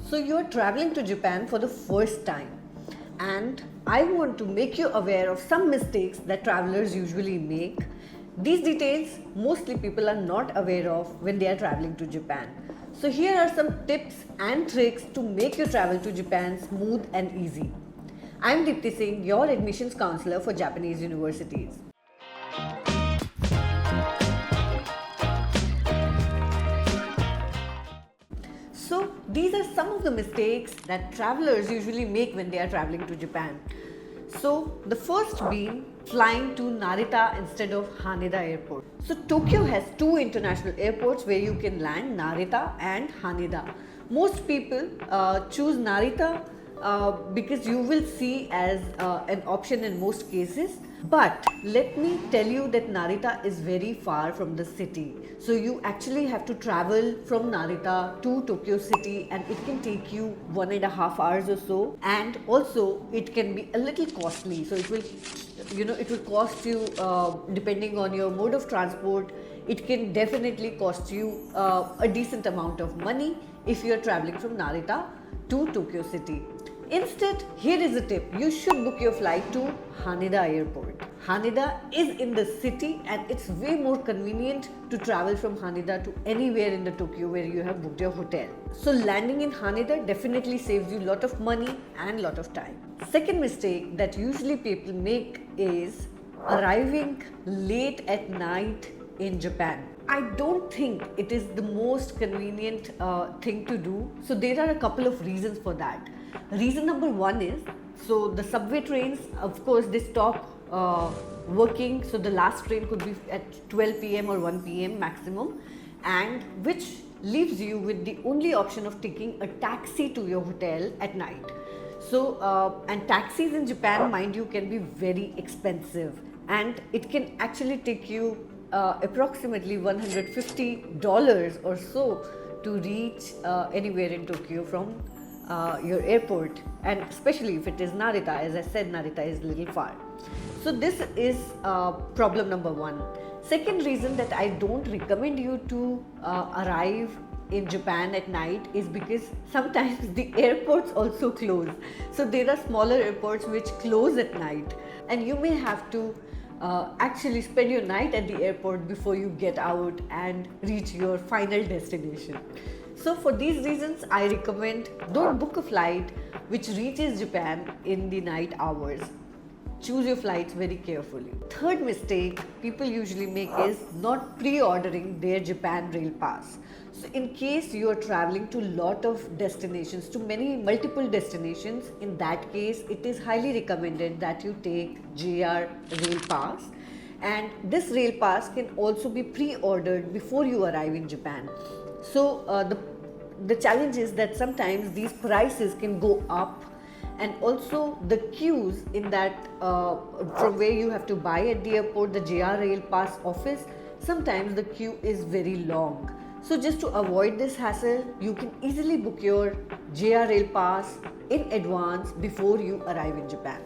So you're traveling to Japan for the first time, and I want to make you aware of some mistakes that travelers usually make. These details mostly people are not aware of when they are traveling to Japan. So here are some tips and tricks to make your travel to Japan smooth and easy. I'm Dipti Singh, your admissions counselor for Japanese universities. So these are some of the mistakes that travelers usually make when they are traveling to Japan. So the first being flying to Narita instead of Haneda Airport. So Tokyo has two international airports where you can land, Narita and Haneda. Most people choose Narita because you will see as an option in most cases. But let me tell you that Narita is very far from the city. So you actually have to travel from Narita to Tokyo City, and it can take you 1.5 hours or so. And also it can be a little costly. So it will cost you, depending on your mode of transport, it can definitely cost you a decent amount of money if you are traveling from Narita to Tokyo City. Instead, here is a tip. You should book your flight to Haneda Airport. Haneda is in the city, and it's way more convenient to travel from Haneda to anywhere in the Tokyo where you have booked your hotel. So landing in Haneda definitely saves you a lot of money and lot of time. Second mistake that usually people make is arriving late at night in Japan. I don't think it is the most convenient thing to do. So there are a couple of reasons for that. Reason number one is, so the subway trains, of course, they stop working. So the last train could be at 12 p.m. or 1 p.m. maximum, and which leaves you with the only option of taking a taxi to your hotel at night. So and taxis in Japan, mind you, can be very expensive, and it can actually take you approximately $150 or so to reach anywhere in Tokyo from your airport, and especially if it is Narita. As I said, Narita is a little far. So this is problem number one. Second reason that I don't recommend you to arrive in Japan at night is because sometimes the airports also close. So there are smaller airports which close at night, and you may have to actually spend your night at the airport before you get out and reach your final destination. So for these reasons, I recommend don't book a flight which reaches Japan in the night hours. Choose your flights very carefully. Third mistake people usually make is not pre-ordering their Japan Rail Pass. So in case you are traveling to lot of destinations, to multiple destinations, in that case it is highly recommended that you take JR Rail Pass. And this rail pass can also be pre-ordered before you arrive in Japan. So the challenge is that sometimes these prices can go up, and also the queues in that from where you have to buy at the airport, the JR Rail Pass office, sometimes the queue is very long. So just to avoid this hassle, you can easily book your JR Rail Pass in advance before you arrive in Japan.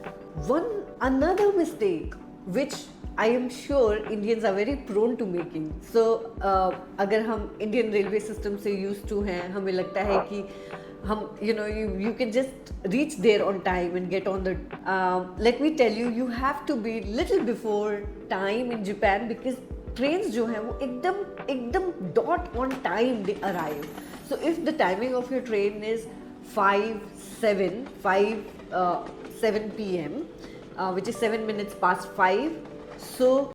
Another mistake which I am sure Indians are very prone to making. So अगर हम Indian railway system से used to हैं, हमें लगता है कि हम you can just reach there on time and get on the let me tell you, you have to be little before time in Japan, because trains जो हैं वो एकदम dot on time they arrive. So if the timing of your train is 7 p.m. Which is 7 minutes past 5. So